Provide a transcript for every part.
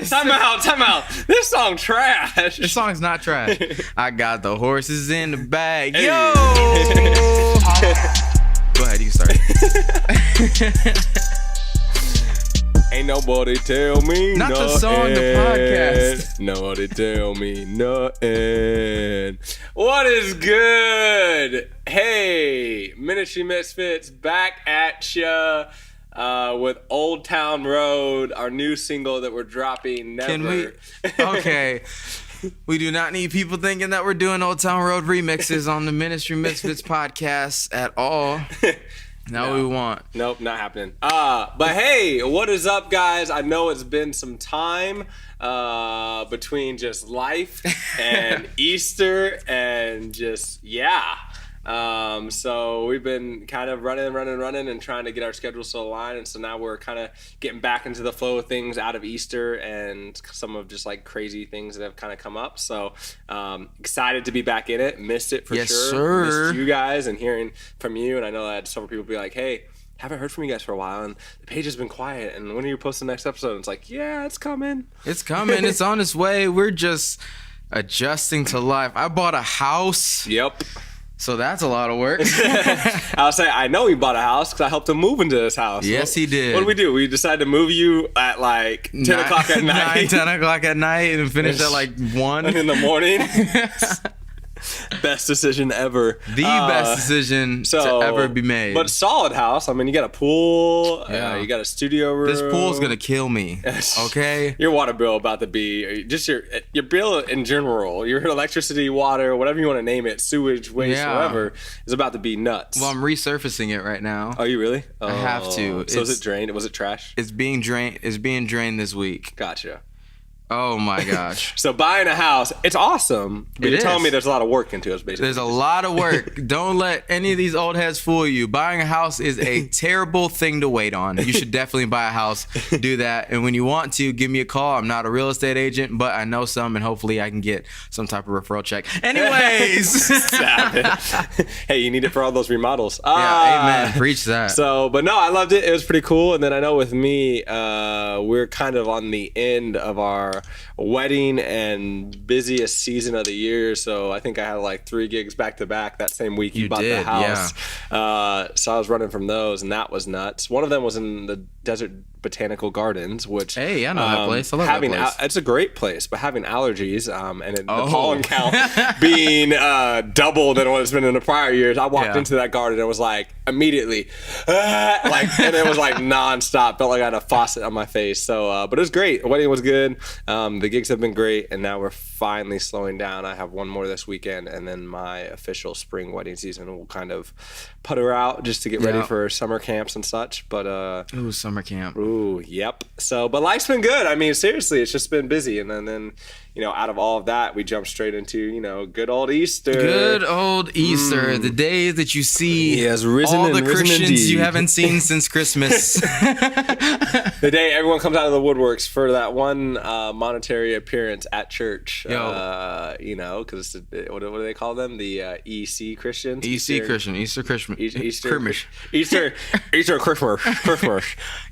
Time out. This song trash. This song's not trash. I got the horses in the bag. Hey. Yo! Go ahead, you can start. Ain't nobody tell me Not nothing. the song, the podcast. Nobody tell me nothing. What is good? Hey, Ministry Misfits back at ya with Old Town Road, our new single that we're dropping. Never. Can we? Okay. We do not need people thinking that we're doing Old Town Road remixes on the Ministry Misfits podcast at all. No, we want. Nope, not happening. But hey, what is up, guys? I know it's been some time between just life and Easter and just, so we've been kind of running and trying to get our schedules to align. And so now we're kind of getting back into the flow of things out of Easter and some of just like crazy things that have kind of come up. So excited to be back in it. Missed it for yes, sure. Sir. Missed you guys and hearing from you. And I know I had several people be like, hey, haven't heard from you guys for a while and the page has been quiet. And when are you posting the next episode? And it's like, yeah, it's coming. It's coming. It's on its way. We're just adjusting to life. I bought a house. Yep. So that's a lot of work. I'll say, I know he bought a house because I helped him move into this house. Yes, he did. What did we do? We decided to move you at like 10 o'clock at night. 10 o'clock at night and finish at like 1 in the morning. Best decision ever. The best decision to ever be made. But solid house. I mean, you got a pool. Yeah. You got a studio room. This pool's going to kill me. Okay? Your water bill about to be, just your bill in general, your electricity, water, whatever you want to name it, sewage, waste, whatever, is about to be nuts. Well, I'm resurfacing it right now. Oh, you really? I have to. So is it drained? Was it trash? It's being drained. It's being drained this week. Gotcha. Oh my gosh. So buying a house, it's awesome. But you're telling me there's a lot of work into it, basically. There's a lot of work. Don't let any of these old heads fool you. Buying a house is a terrible thing to wait on. You should definitely buy a house. Do that. And when you want to, give me a call. I'm not a real estate agent, but I know some, and hopefully I can get some type of referral check. Anyways. Hey, you need it for all those remodels. Yeah, amen. Preach that. So, but no, I loved it. It was pretty cool. And then I know with me, we're kind of on the end of our wedding and busiest season of the year, so I think I had like 3 gigs back to back that same week you bought the house. Yeah. So I was running from those, and that was nuts. One of them was in the Desert Botanical Gardens, which hey, I know that place. I love that place. It's a great place, but having allergies and the pollen count being double than what it's been in the prior years, I walked into that garden and was like immediately and it was like nonstop. Felt like I had a faucet on my face. So, but it was great. The wedding was good. The gigs have been great, and now we're finally slowing down. I have one more this weekend, and then my official spring wedding season will kind of putter out just to get ready for summer camps and such. But ooh, summer camp. Ooh, yep. So, but life's been good. I mean, seriously, it's just been busy, and then out of all of that, we jumped straight into good old Easter. Good old Easter, the day that you see he has risen all the and risen Christians indeed. you haven't seen since Christmas. The day everyone comes out of the woodworks for that one monetary appearance at church. Because what do they call them? The EC Christians. Easter Christmas. Easter Christmas.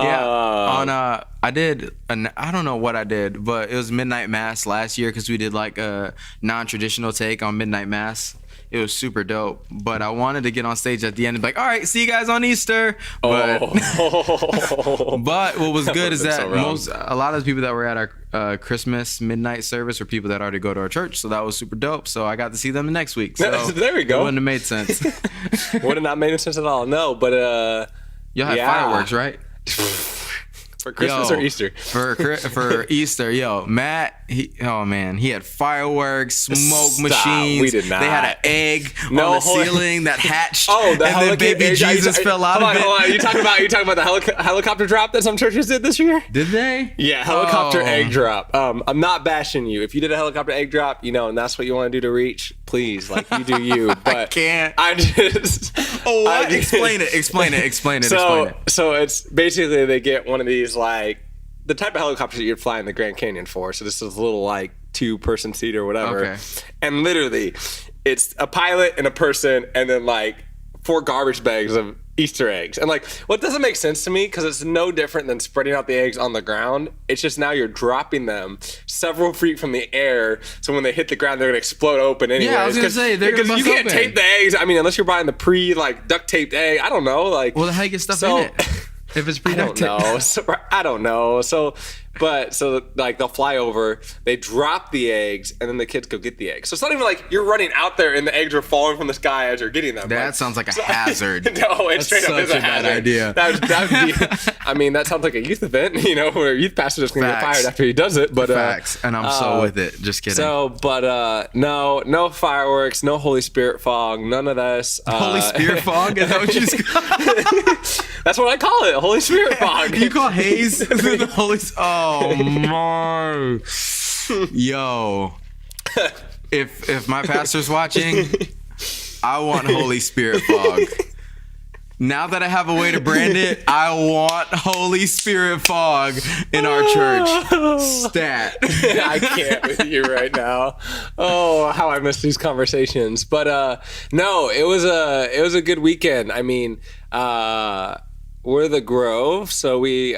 Yeah. I don't know what I did, but it was midnight mass last year because we did like a non-traditional take on midnight mass. It was super dope, but I wanted to get on stage at the end and be like, all right, see you guys on Easter. But, but what was good is that a lot of the people that were at our Christmas midnight service were people that already go to our church, so that was super dope. So I got to see them the next week. So there we go. It wouldn't have made sense. Would have not made sense at all. No, but y'all had fireworks, right? For Christmas or Easter? For Easter, Matt, he had fireworks, smoke machines. We did not. They had an egg on the ceiling that hatched. And then baby Jesus fell out of it. Hold on. You talking about the helicopter drop that some churches did this year? Did they? Yeah, helicopter egg drop. I'm not bashing you. If you did a helicopter egg drop, and that's what you want to do to reach, please, like you do you. But I can't. I just. Oh, what? Explain it. So it's basically they get one of these like the type of helicopters that you'd fly in the Grand Canyon for. So this is a little like 2-person seat or whatever. Okay. And literally, it's a pilot and a person, and then like 4 garbage bags of Easter eggs. And like, what doesn't make sense to me, because it's no different than spreading out the eggs on the ground. It's just now you're dropping them several feet from the air, so when they hit the ground, they're gonna explode open anyway. Yeah, I was gonna say, they're gonna bust you can't open. tape the eggs. I mean, unless you're buying the duct taped egg. I don't know. Like, well, how you get stuff in it if it's pre-duct taped? I don't know. So like they'll fly over, they drop the eggs, and then the kids go get the eggs. So it's not even like you're running out there and the eggs are falling from the sky as you're getting them. That sounds like a hazard. No, it's straight up is a hazard. Bad idea. That would be, I mean, that sounds like a youth event, where a youth pastor is going to get fired after he does it. But facts, and I'm so with it. Just kidding. So, but no fireworks, no Holy Spirit fog, none of this. Holy Spirit fog? Is that what you just That's what I call it, Holy Spirit fog. You call haze the Holy? Oh my! Yo, if my pastor's watching, I want Holy Spirit fog. Now that I have a way to brand it, I want Holy Spirit fog in our church. Stat. I can't with you right now. Oh, how I miss these conversations. But no, it was a good weekend. I mean, we're the Grove, so we.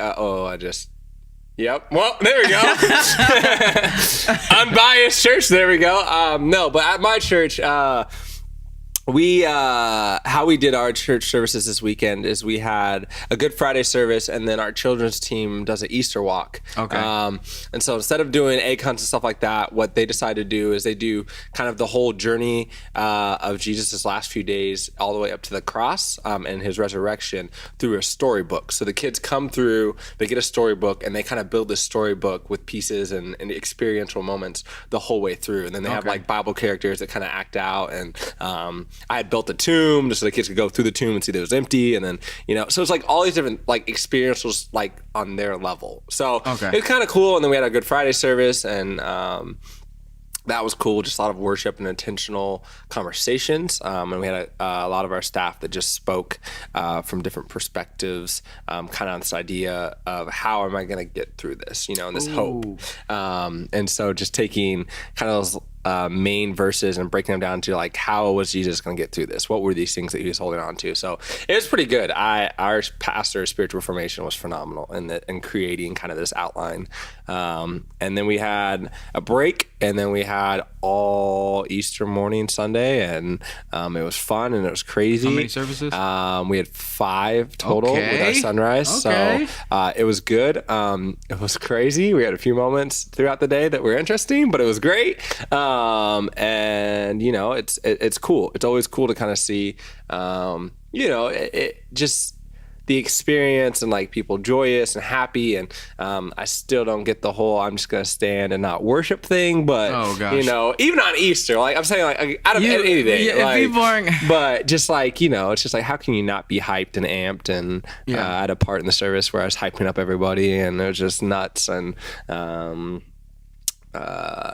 Yep. Well, there we go. Unbiased church. There we go. No, but at my church, how we did our church services this weekend is we had a Good Friday service, and then our children's team does an Easter walk. Okay. And so instead of doing egg hunts and stuff like that, what they decided to do is they do kind of the whole journey of Jesus' last few days all the way up to the cross and his resurrection through a storybook. So the kids come through, they get a storybook, and they kind of build this storybook with pieces and experiential moments the whole way through. And then they have like Bible characters that kind of act out, and I had built a tomb just so the kids could go through the tomb and see that it was empty, and then so it's like all these different like experientials like on their level. So it was kind of cool. And then we had a Good Friday service, and that was cool. Just a lot of worship and intentional conversations, and we had a lot of our staff that just spoke from different perspectives, kind of on this idea of how am I going to get through this, and this hope. And so just taking kind of those main verses and breaking them down to like, how was Jesus going to get through this? What were these things that he was holding on to? So it was pretty good. Our pastor of spiritual formation was phenomenal in creating kind of this outline. And then we had a break, and then we had all Easter morning Sunday, and it was fun and it was crazy. How many services? We had 5 total with our sunrise. So it was good. It was crazy. We had a few moments throughout the day that were interesting, but it was great. And it's cool. It's always cool to kind of see, it just the experience and like people joyous and happy. And I still don't get the whole I'm just gonna stand and not worship thing. But even on Easter, like I'm saying, like out of anything, but just like it's just like how can you not be hyped and amped? And I had a part in the service where I was hyping up everybody, and it was just nuts. And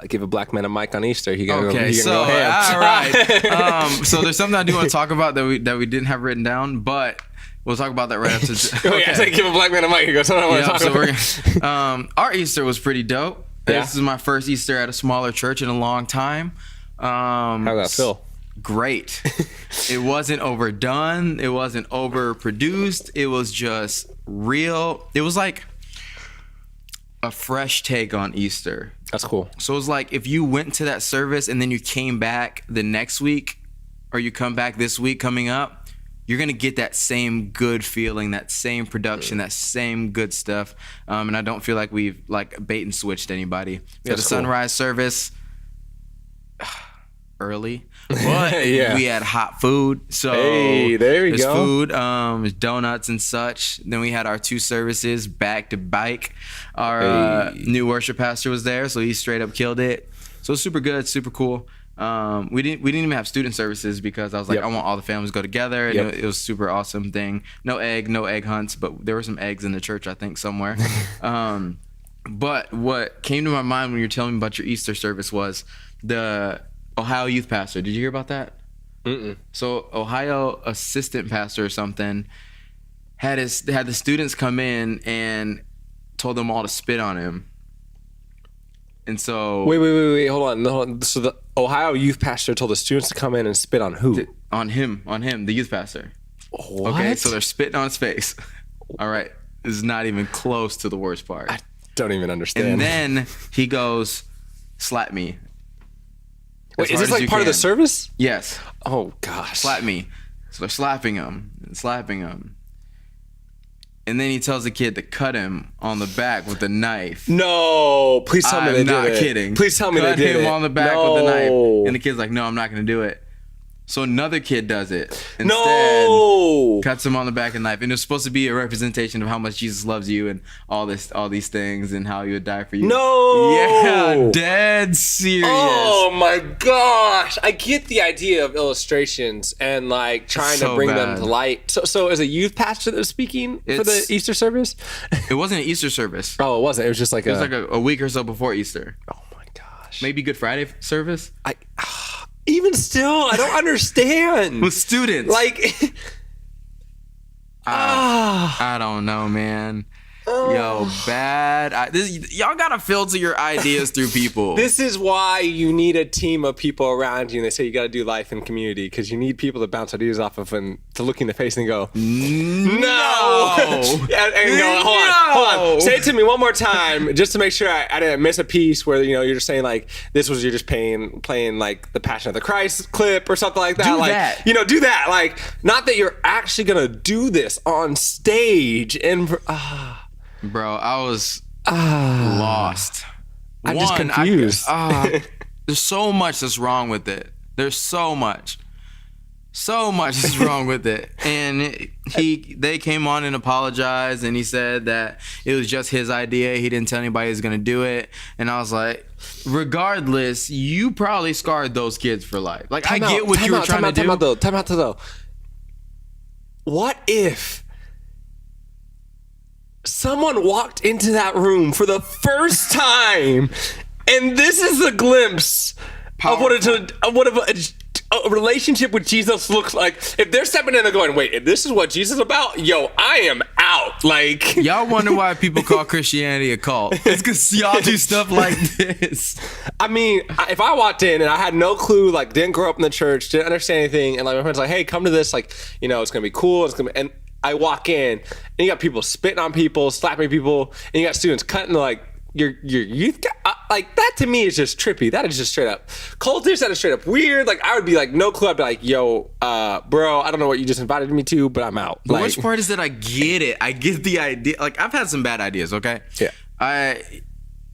give a black man a mic on Easter. He gonna go ham. All right. So there's something I do want to talk about that we didn't have written down, but we'll talk about that right after. I said give a black man a mic. He goes, I want to talk about. Our Easter was pretty dope. Yeah. This is my first Easter at a smaller church in a long time. How did that feel? Great. It wasn't overdone. It wasn't overproduced. It was just real. It was like a fresh take on Easter. That's cool. So it was like if you went to that service and then you came back the next week, or you come back this week coming up, you're going to get that same good feeling, that same production, that same good stuff. And I don't feel like we've like bait and switched anybody. We had a sunrise service early, but we had hot food. So there you go. Food, donuts and such. Then we had our 2 services back to bike. Our new worship pastor was there, so he straight up killed it. So it was super good, super cool. We didn't even have student services because I was like, I want all the families to go together, and it was a super awesome thing. No egg hunts, but there were some eggs in the church, I think, somewhere. But what came to my mind when you were telling me about your Easter service was the Ohio youth pastor. Did you hear about that? Mm-mm. So Ohio assistant pastor or something had the students come in and told them all to spit on him. And so wait, hold on. So the Ohio youth pastor told the students to come in and spit on who? On him, the youth pastor. What? Okay, so they're spitting on his face. All right, this is not even close to the worst part. I don't even understand. And then he goes, slap me. Wait, is this like part of the service? Yes. Oh, gosh. Slap me. So they're slapping him and slapping him. And then he tells the kid to cut him on the back with a knife. No, please tell me they did it. I'm not kidding. Please tell me they did it. Cut him on the back with a knife. And the kid's like, no, I'm not going to do it. So another kid does it. Instead, cuts him on the back with a knife. And it's supposed to be a representation of how much Jesus loves you and all these things and how he would die for you. No. Yeah, dead serious. Oh my gosh. I get the idea of illustrations and like trying to bring them to light. So as a youth pastor that was speaking for the Easter service? It wasn't an Easter service. Oh, it wasn't. It was just like a week or so before Easter. Oh my gosh. Maybe Good Friday service? Even still, I don't understand. With students. Like, I don't know, man. Yo, bad. Y'all gotta filter your ideas through people. This is why you need a team of people around you. And they say you gotta do life in community because you need people to bounce ideas off of and to look in the face and go, no. and go, hold on. Say it to me one more time just to make sure I didn't miss a piece where you're just saying like you're just playing like the Passion of the Christ clip or something like that. Do that. Like, not that you're actually gonna do this on stage and. Bro, I was lost. I'm just confused. There's so much that's wrong with it. There's so much is wrong with it. And they came on and apologized, and he said that it was just his idea. He didn't tell anybody he was gonna do it. And I was like, regardless, you probably scarred those kids for life. Like, I get what you were trying to do. Time out though. What if someone walked into that room for the first time, and this is a glimpse of what a relationship with Jesus looks like? If they're stepping in and going, wait, if this is what Jesus is about, yo, I am out. Like, y'all wonder why people call Christianity a cult? It's because y'all do stuff like this. I mean, if I walked in and I had no clue, like, didn't grow up in the church, didn't understand anything, and like my friend's like, hey, come to this, like, it's gonna be cool, and I walk in, and you got people spitting on people, slapping people, and you got students cutting like your youth. Like, that to me is just trippy. That is just straight up cultish. That is straight up weird. Like, I would be like, no clue. I'd be like, yo, bro, I don't know what you just invited me to, but I'm out. The worst part is that I get it. I get the idea. Like, I've had some bad ideas, okay? Yeah.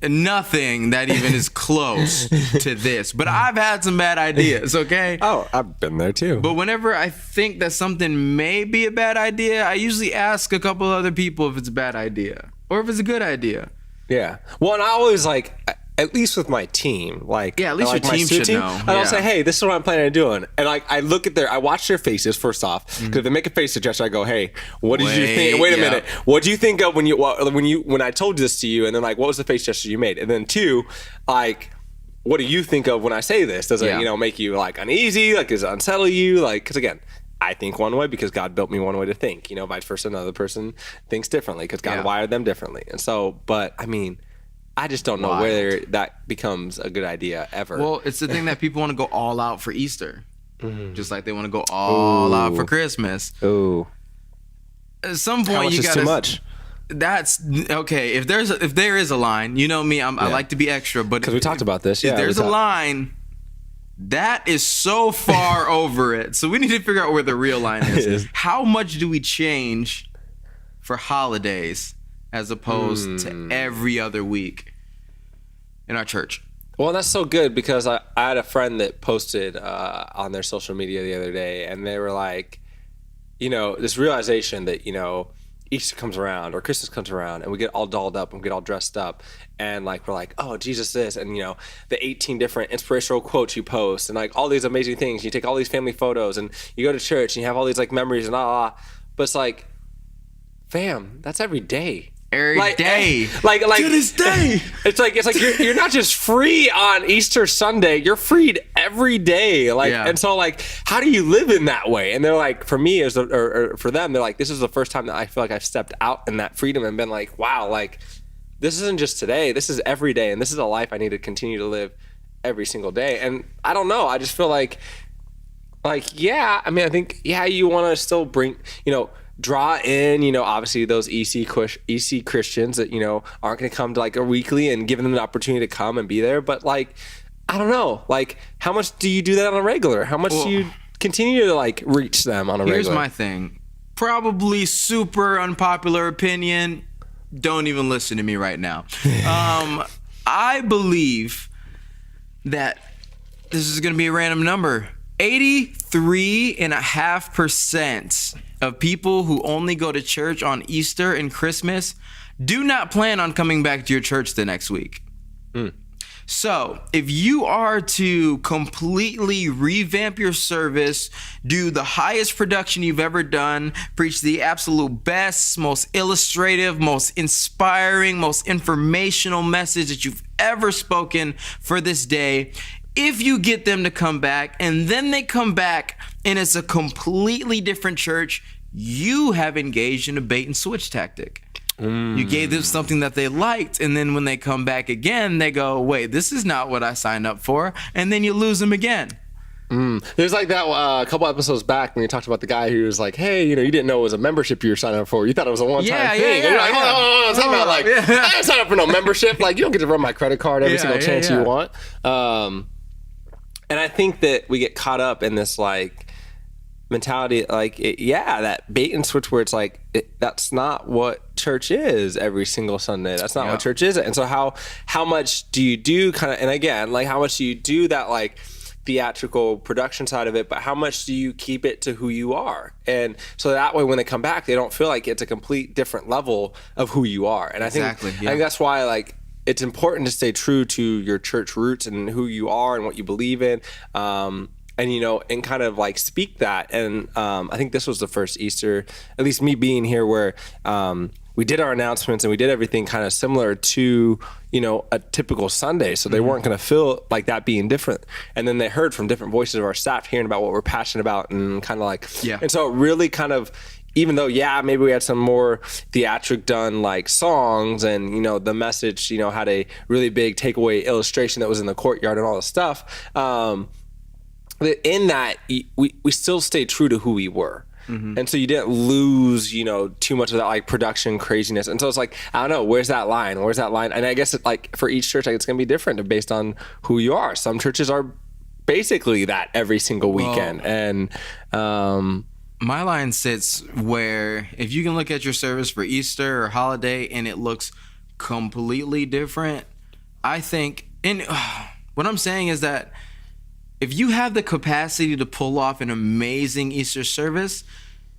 Nothing that even is close to this, but I've had some bad ideas, okay? Oh, I've been there too. But whenever I think that something may be a bad idea, I usually ask a couple other people if it's a bad idea or if it's a good idea. Yeah. Well, and I always like, at least with my team, like, yeah, at least like your team should know. And I'll say, hey, this is what I'm planning on doing. And like, I watch their faces first off, because if they make a face suggestion, I go, hey, what did you think? Wait a minute. What do you think of when I told this to you? And then like, what was the face gesture you made? And then two, like, what do you think of when I say this? Does it, make you like uneasy? Like, does it unsettle you? Like, because again, I think one way because God built me one way to think. Vice versa, another person thinks differently because God wired them differently. And so, but I mean, I just don't know whether that becomes a good idea ever. Well, it's the thing that people want to go all out for Easter, just like they want to go all out for Christmas. Ooh. At some point, you got too much. That's okay. If there is a line, you know me, I like to be extra, but because we talked about this, if there's a line, that is so far over it. So we need to figure out where the real line is. How much do we change for holidays as opposed to every other week in our church? Well, that's so good because I had a friend that posted on their social media the other day, and they were like, this realization that, Easter comes around or Christmas comes around and we get all dolled up and we get all dressed up and like we're like, oh, Jesus this, and the 18 different inspirational quotes you post and like all these amazing things. You take all these family photos and you go to church and you have all these like memories and but it's like, fam, that's every day. Every day. Like to this day. It's like you're not just free on Easter Sunday, you're freed every day. And so like, how do you live in that way? And they're like, for me or for them, they're like, this is the first time that I feel like I've stepped out in that freedom and been like, wow, like this isn't just today, this is every day, and this is a life I need to continue to live every single day. And I don't know, I just feel like Like, yeah, I mean, I think, yeah, you want to still bring, draw in, obviously those EC Christians that, aren't going to come to like a weekly and giving them the opportunity to come and be there. But like, I don't know, like, how much do you do that on a regular? How much do you continue to like reach them on a regular? Here's my thing. Probably super unpopular opinion. Don't even listen to me right now. I believe that this is going to be a random number. 83.5% of people who only go to church on Easter and Christmas do not plan on coming back to your church the next week. So if you are to completely revamp your service, do the highest production you've ever done, preach the absolute best, most illustrative, most inspiring, most informational message that you've ever spoken for this day, if you get them to come back and then they come back and it's a completely different church, you have engaged in a bait and switch tactic. You gave them something that they liked, and then when they come back again, they go, wait, this is not what I signed up for, and then you lose them again. There's like that a couple episodes back when you talked about the guy who was like, hey, you didn't know it was a membership you were signing up for. You thought it was a one-time thing. And you're like, hold on, it's not like, I didn't sign up for no membership. Like, you don't get to run my credit card every single chance you want. And I think that we get caught up in this like mentality, like, that bait and switch where it's like, that's not what church is every single Sunday. That's not what church is. And so how much do you do kind of, and again, like how much do you do that like theatrical production side of it, but how much do you keep it to who you are? And so that way when they come back, they don't feel like it's a complete different level of who you are. And I think that's why like it's important to stay true to your church roots and who you are and what you believe in. And kind of like speak that. And I think this was the first Easter, at least me being here, where we did our announcements and we did everything kind of similar to, a typical Sunday. So they weren't going to feel like that being different. And then they heard from different voices of our staff hearing about what we're passionate about and kind of like, and so it really kind of, even though, maybe we had some more theatric done like songs and, the message, had a really big takeaway illustration that was in the courtyard and all the stuff. In that, we still stayed true to who we were. And so you didn't lose, too much of that like production craziness. And so it's like, I don't know, where's that line? And I guess like for each church, like it's going to be different based on who you are. Some churches are basically that every single weekend. And my line sits where if you can look at your service for Easter or holiday and it looks completely different, I think, and what I'm saying is that if you have the capacity to pull off an amazing Easter service,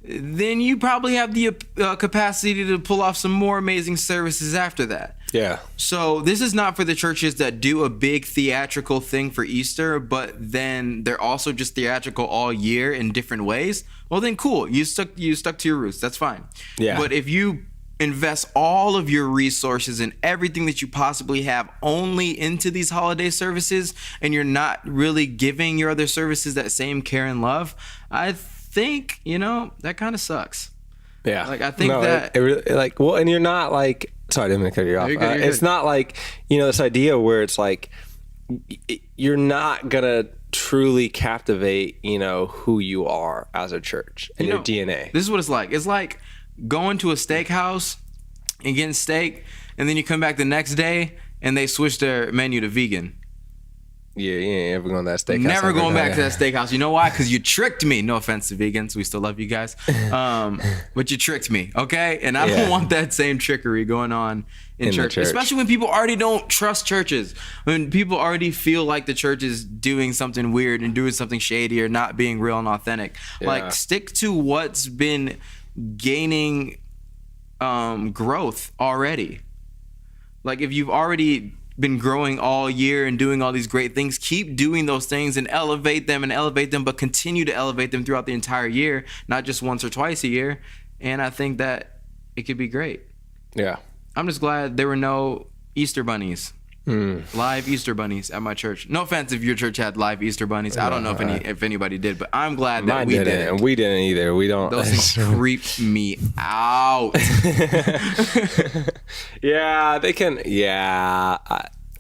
then you probably have the capacity to pull off some more amazing services after that. Yeah. So this is not for the churches that do a big theatrical thing for Easter, but then they're also just theatrical all year in different ways. Well, then cool. You stuck to your roots. That's fine. Yeah. But if you invest all of your resources and everything that you possibly have only into these holiday services, and you're not really giving your other services that same care and love, I think, that kind of sucks. Yeah. Like, I think that... It really, like, well, and you're not like... Sorry, I didn't mean to cut you off. You're good. It's not like, this idea where it's like, you're not going to truly captivate, who you are as a church and your DNA. This is what it's like. It's like going to a steakhouse and getting steak, and then you come back the next day and they switch their menu to vegan. Yeah, you ain't ever going to that steakhouse. Never going back to that steakhouse. You know why? Because you tricked me. No offense to vegans. We still love you guys. But you tricked me, okay? And I don't want that same trickery going on in church. Especially when people already don't trust churches. When people already feel like the church is doing something weird and doing something shady or not being real and authentic. Yeah. Like, stick to what's been gaining growth already. Like, if you've already been growing all year and doing all these great things, keep doing those things and elevate them, but continue to elevate them throughout the entire year, not just once or twice a year. And I think that it could be great. Yeah. I'm just glad there were no Easter bunnies. Live Easter bunnies at my church. No offense if your church had live Easter bunnies. I don't know if anybody did, but I'm glad that we didn't. And we didn't either. We don't. Those things creep me out. Yeah, they can. Yeah,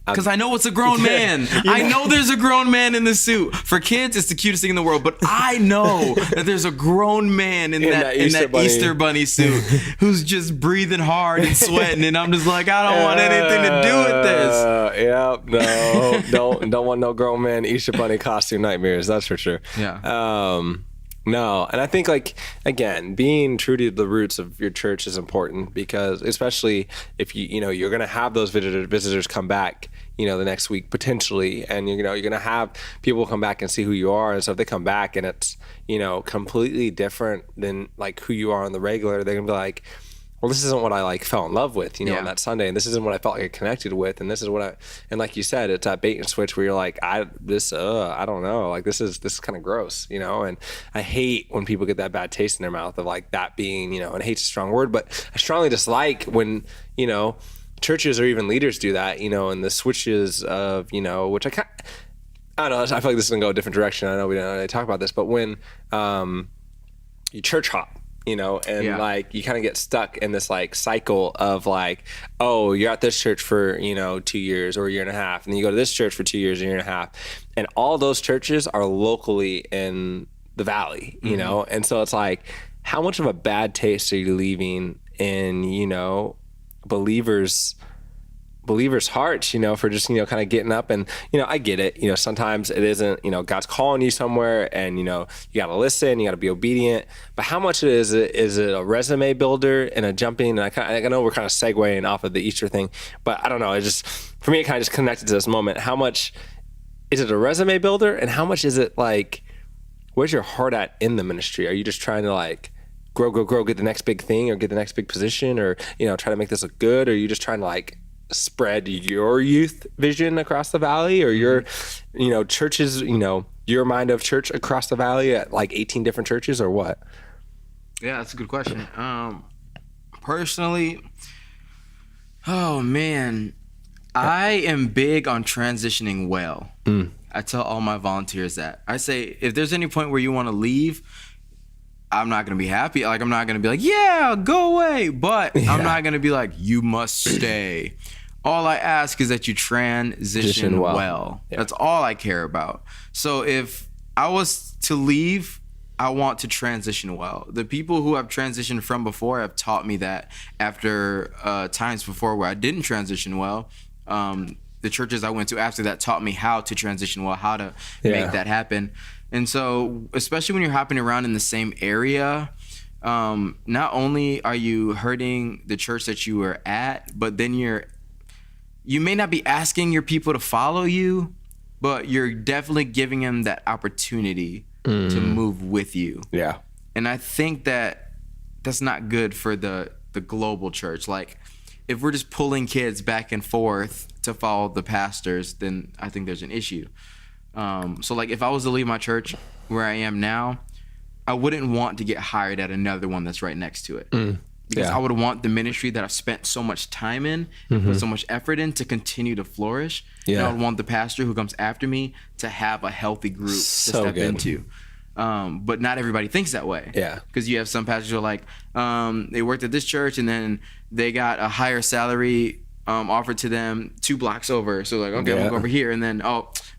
Because I know it's a grown man. I know there's a grown man in the suit. For kids, it's the cutest thing in the world. But I know that there's a grown man in that Easter bunny suit who's just breathing hard and sweating. And I'm just like, I don't want anything to do with this. No, don't want no grown man Easter bunny costume nightmares. That's for sure. Yeah. No, and I think, like, again, being true to the roots of your church is important, because especially if you're going to have those visitors come back, the next week potentially, and you're going to have people come back and see who you are. And so if they come back and it's completely different than like who you are on the regular, they're going to be like, well, this isn't what I fell in love with, on that Sunday, and this isn't what I felt like I connected with, and this is what and like you said, it's that bait and switch where you're like, I don't know, like this is kind of gross, and I hate when people get that bad taste in their mouth of like that being, and hate's a strong word, but I strongly dislike when, churches or even leaders do that, and the switches of, which I don't know, I feel like this is gonna go a different direction. I know we didn't really talk about this, but when you church hop, like you kind of get stuck in this like cycle of like, oh, you're at this church for 2 years or a year and a half, and then you go to this church for 2 years, a year and a half, and all those churches are locally in the valley, and so it's like, how much of a bad taste are you leaving in believers' hearts, for just, kind of getting up and, I get it. Sometimes it isn't, God's calling you somewhere and, you got to listen, you got to be obedient. But how much is it a resume builder and a jumping? And I know we're kind of segueing off of the Easter thing, but I don't know. It just, for me, it kind of just connected to this moment. How much is it a resume builder, and how much is it like, where's your heart at in the ministry? Are you just trying to like grow, get the next big thing or get the next big position, or, try to make this look good? Or are you just trying to like spread your youth vision across the valley, or your churches, your mind of church across the valley at like 18 different churches, or what? Yeah, that's a good question. Personally, oh man, I am big on transitioning well. I tell all my volunteers that. I say, if there's any point where you want to leave, I'm not going to be happy. Like, I'm not going to be like, yeah, go away. But I'm not going to be like, you must stay. All I ask is that you transition well. Yeah. That's all I care about. So if I was to leave, I want to transition well. The people who I've transitioned from before have taught me that after times before where I didn't transition well. The churches I went to after that taught me how to transition well, how to make that happen. And so, especially when you're hopping around in the same area, not only are you hurting the church that you were at, but then you may not be asking your people to follow you, but you're definitely giving them that opportunity to move with you. Yeah. And I think that's not good for the global church. Like, if we're just pulling kids back and forth to follow the pastors, then I think there's an issue. So like, if I was to leave my church where I am now, I wouldn't want to get hired at another one that's right next to it. Because I would want the ministry that I've spent so much time in, put so much effort in, to continue to flourish. And I would want the pastor who comes after me to have a healthy group to step into. But not everybody thinks that way. Yeah. Because you have some pastors who are like, they worked at this church and then they got a higher salary offered to them 2 blocks over. So like, okay, we'll go over here. And then,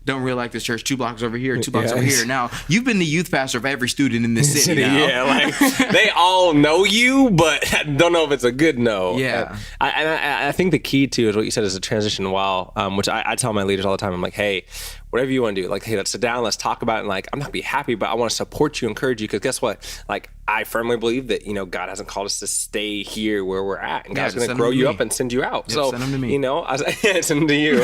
don't really like this church, 2 blocks over here, 2 blocks over here. Now, you've been the youth pastor of every student in this city now. Yeah, like, they all know you, but don't know if it's a good no. Yeah. I think the key, too, is what you said, is a transition well, which I tell my leaders all the time. I'm like, hey, whatever you want to do, like, hey, let's sit down, let's talk about it. And like, I'm not gonna be happy, but I want to support you, encourage you, because guess what? Like, I firmly believe that, God hasn't called us to stay here where we're at, and God's going to grow you up and send you out. So, send them to me. Send them to you.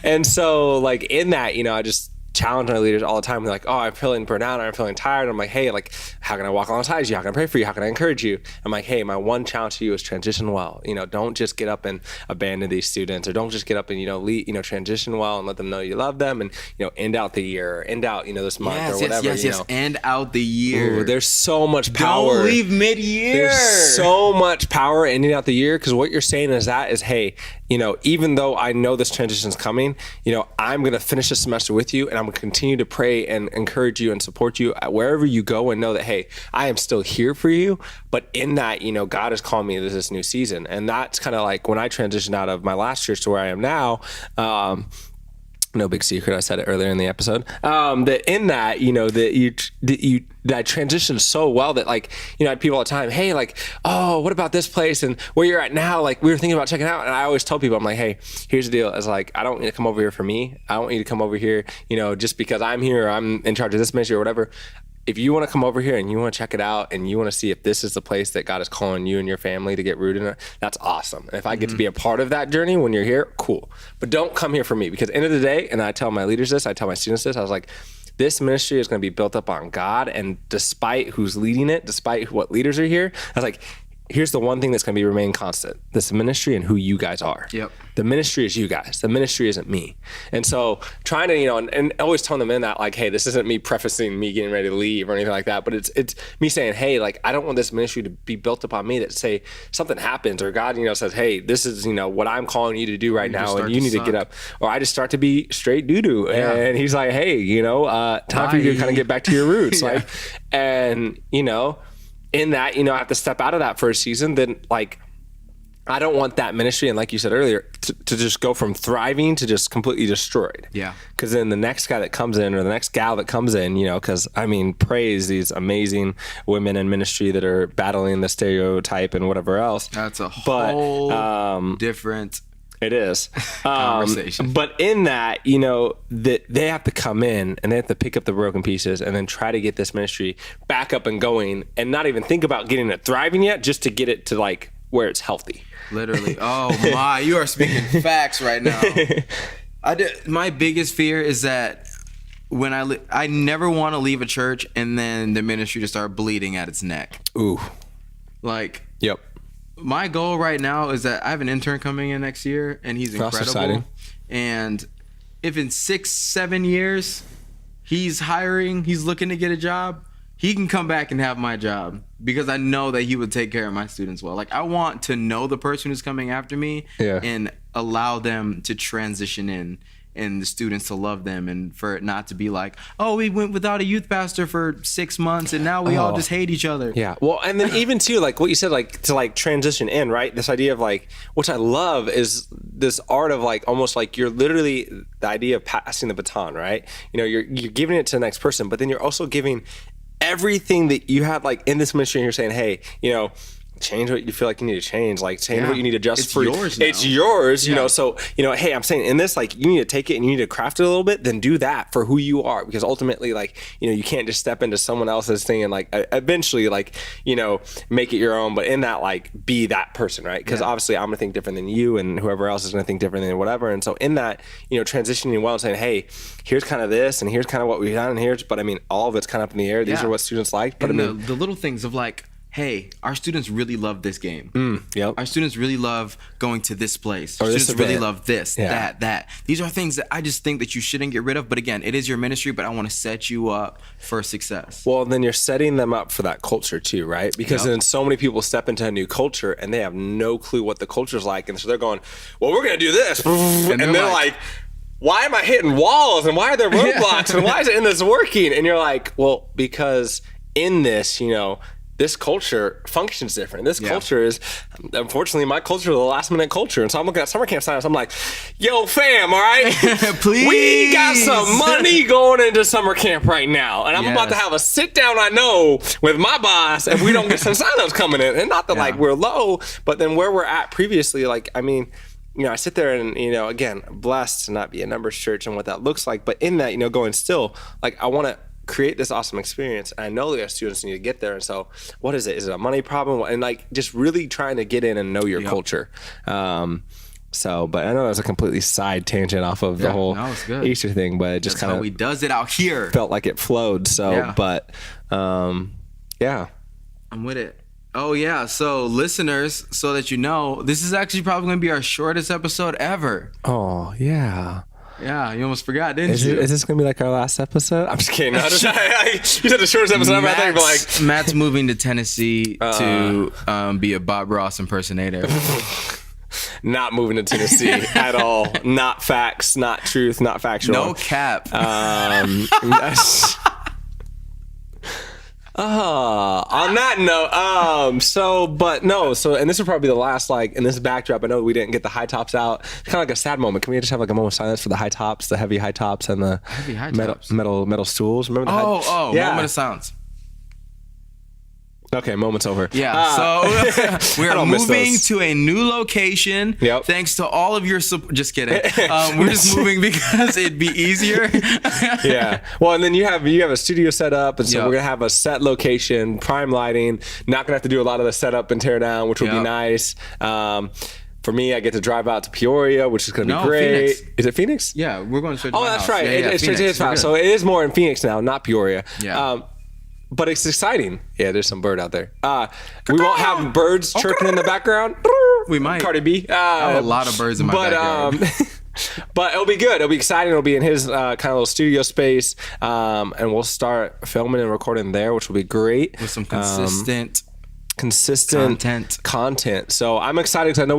And so, like, in that, I just challenge my leaders all the time. They're like, oh, I'm feeling burnt out, or I'm feeling tired. I'm like, hey, like, how can I walk alongside you? How can I pray for you? How can I encourage you? I'm like, hey, my one challenge to you is transition well. Don't just get up and abandon these students, or don't just get up and, transition well and let them know you love them, and, end out the year, or end out, this month, or whatever. Yes, end out the year. Ooh, there's so much power. Don't leave mid-year. There's so much power ending out the year, because what you're saying is hey, even though I know this transition is coming, I'm going to finish the semester with you, and I'm going to continue to pray and encourage you and support you at wherever you go, and know that, hey, I am still here for you. But in that, God has called me to this new season. And that's kind of like when I transitioned out of my last church to where I am now. No big secret. I said it earlier in the episode. That in that, that I transitioned so well that I had people all the time, hey, oh, what about this place and where you're at now? We were thinking about checking out. And I always tell people, I'm like, hey, here's the deal. It's I don't want you to come over here for me. I don't want you to come over here, just because I'm here, or I'm in charge of this ministry or whatever. If you want to come over here and you want to check it out and you want to see if this is the place that God is calling you and your family to get rooted in it, that's awesome. And if I get to be a part of that journey when you're here, cool. But don't come here for me, because at the end of the day, and I tell my leaders this, I tell my students this, I was like, this ministry is going to be built up on God. And despite who's leading it, despite what leaders are here, I was like, here's the one thing that's going to remain constant: this ministry and who you guys are. Yep. The ministry is you guys. The ministry isn't me. And so trying to, and always telling them in that, hey, this isn't me prefacing me getting ready to leave or anything like that, but it's me saying, hey, I don't want this ministry to be built upon me, that say something happens or God, says, hey, this is, what I'm calling you to do right now, and you need to get up. Or I just start to be straight doo-doo. Yeah. And he's like, hey, time for you to kind of get back to your roots. Yeah. In that, I have to step out of that for a season, then I don't want that ministry, and like you said earlier, to just go from thriving to just completely destroyed. Yeah. Because then the next guy that comes in, or the next gal that comes in, because praise these amazing women in ministry that are battling the stereotype and whatever else. That's a whole different. It is. Conversation. But in that, that they have to come in and they have to pick up the broken pieces and then try to get this ministry back up and going, and not even think about getting it thriving yet, just to get it to where it's healthy. Literally. Oh my, you are speaking facts right now. My biggest fear is that when I never want to leave a church and then the ministry to start bleeding at its neck. Ooh. Yep. My goal right now is that I have an intern coming in next year, and he's incredible. And if in 6-7 years he's hiring, he's looking to get a job, he can come back and have my job, because I know that he would take care of my students well. I want to know the person who's coming after me, and allow them to transition in, and the students to love them, and for it not to be oh, we went without a youth pastor for 6 months and now we all just hate each other. Yeah. Well, and then even too, what you said, to transition in, right? This idea of which I love, is this art of almost you're literally, the idea of passing the baton, right? You're giving it to the next person, but then you're also giving everything that you have in this ministry, and you're saying, hey, change what you feel like you need to change, change what you need to adjust. It's yours now. It's yours, so hey, I'm saying in this, you need to take it and you need to craft it a little bit, then do that for who you are, because ultimately you can't just step into someone else's thing and eventually make it your own, but in that be that person, right? Because obviously I'm gonna think different than you, and whoever else is gonna think different than whatever. And so in that, transitioning well and saying, hey, here's kind of this and here's kind of what we've done, and here's, but all of it's kind of up in the air. These are what students like, but and the little things of hey, our students really love this game. Yep. Our students really love going to this place. Our students really love this, that. These are things that I just think that you shouldn't get rid of. But again, it is your ministry, but I want to set you up for success. Well, then you're setting them up for that culture too, right? Because then so many people step into a new culture and they have no clue what the culture's like. And so they're going, well, we're going to do this. And they're like, why am I hitting walls? And why are there roadblocks? And why isn't this working? And you're like, well, because in this, this culture functions different. This culture is, unfortunately, my culture is the last minute culture. And so I'm looking at summer camp signs. I'm like, yo, fam, all right? Please. We got some money going into summer camp right now. And I'm about to have a sit down, I know, with my boss if we don't get some signups coming in. And not that we're low, but then where we're at previously, I sit there and, again, blessed to not be a numbers church and what that looks like. But in that, going still, I want to create this awesome experience. And I know that our students need to get there. And so what is it? Is it a money problem? And just really trying to get in and know your culture. But I know that was a completely side tangent off of the whole Easter thing, but it just kind of, we does it out here. Felt like it flowed. So, but I'm with it. Oh yeah. So listeners, so that you know, this is actually probably going to be our shortest episode ever. Oh yeah. Yeah, you almost forgot, didn't you? Is this going to be our last episode? I'm just kidding. You said the shortest episode ever. I think, Matt's moving to Tennessee to be a Bob Ross impersonator. not moving to Tennessee at all. Not facts, not truth, not factual. No cap. On that note, and this will probably be the last, like, in this backdrop, I know we didn't get the high tops out. It's kind of like a sad moment. Can we just have like a moment of silence for the high tops, the heavy high tops, and the metal stools? Remember the moment of silence. Okay, moment's over. Yeah, so we are moving to a new location. Yep. Thanks to all of your support. Just kidding. We're just moving because it'd be easier. Yeah. Well, and then you have a studio set up, and so we're gonna have a set location, prime lighting. Not gonna have to do a lot of the setup and tear down, which will be nice. For me, I get to drive out to Peoria, which is going to be great. Phoenix. Is it Phoenix? Yeah, we're going straight to my house. That's right. Yeah, it's straight to his house. So it is more in Phoenix now, not Peoria. Yeah. But it's exciting. Yeah, there's some bird out there. We won't have birds chirping in the background. We might. Cardi B. I have a lot of birds in my backyard. But it'll be good. It'll be exciting. It'll be in his kind of little studio space. And we'll start filming and recording there, which will be great. With some consistent content. So I'm excited because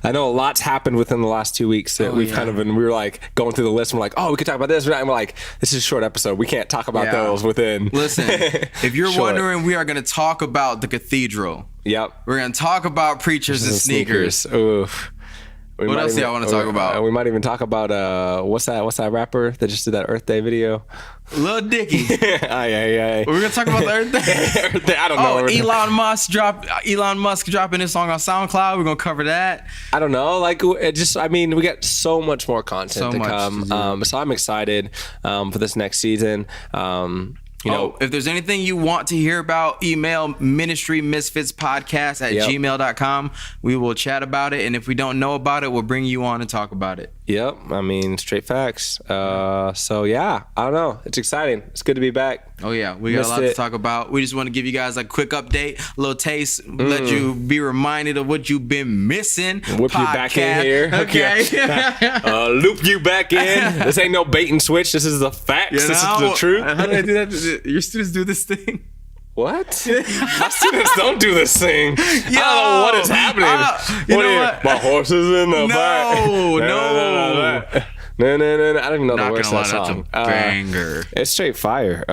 I know a lot's happened within the last 2 weeks that we were like going through the list and we're like, oh, we could talk about this. And we're like, this is a short episode. We can't talk about those within. Listen, if you're wondering, we are going to talk about the cathedral. Yep. We're going to talk about preachers and sneakers. Oof. What else do y'all want to talk about? We might even talk about what's that rapper that just did that Earth Day video? Lil Dicky. Aye. We're gonna talk about the Earth Day. Earth Day. I don't know. Elon Musk dropping his song on SoundCloud. We're gonna cover that. I don't know. Like we got so much more content to come. So I'm excited for this next season. If there's anything you want to hear about, email ministrymisfitspodcast at gmail.com. We will chat about it, and if we don't know about it, we'll bring you on and talk about it. Yep, I mean, straight facts. So yeah, I don't know. It's exciting. It's good to be back. Oh yeah, we got a lot to talk about. We just want to give you guys a quick update, a little taste, let you be reminded of what you've been missing. Whip you back in here. Okay. Loop you back in. This ain't no bait and switch. This is the facts. This is the truth. How do I do that? Your students do this thing. What? My students don't do this thing. I don't know what is happening. You know what? My horse is in the back. No. I don't even know the words of that song. That's a banger. It's straight fire.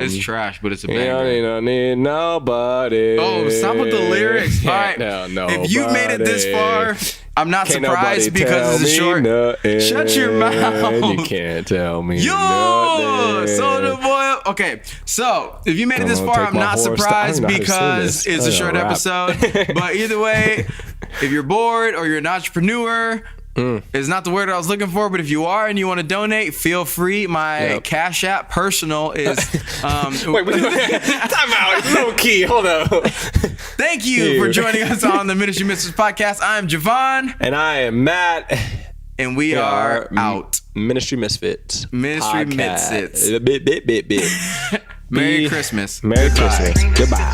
It's trash, but it's a banger. You don't need nobody. Oh, stop with the lyrics. All right. No, if you made it this far, I'm not surprised because it's a short. Shut your mouth. You can't tell me. Soulja Boy. Okay, so if you made it this far, I'm not surprised because it's a short episode. But either way, if you're bored or you're an entrepreneur, it's not the word I was looking for, but if you are and you want to donate, feel free. My Cash App personal is... Wait, time out. Low key. Hold on. Thank you for joining us on the Ministry Misfits podcast. I'm Javon. And I am Matt. And we are out. Ministry Misfits. Ministry Misfits. Bit. Merry Christmas. Merry Christmas. Goodbye.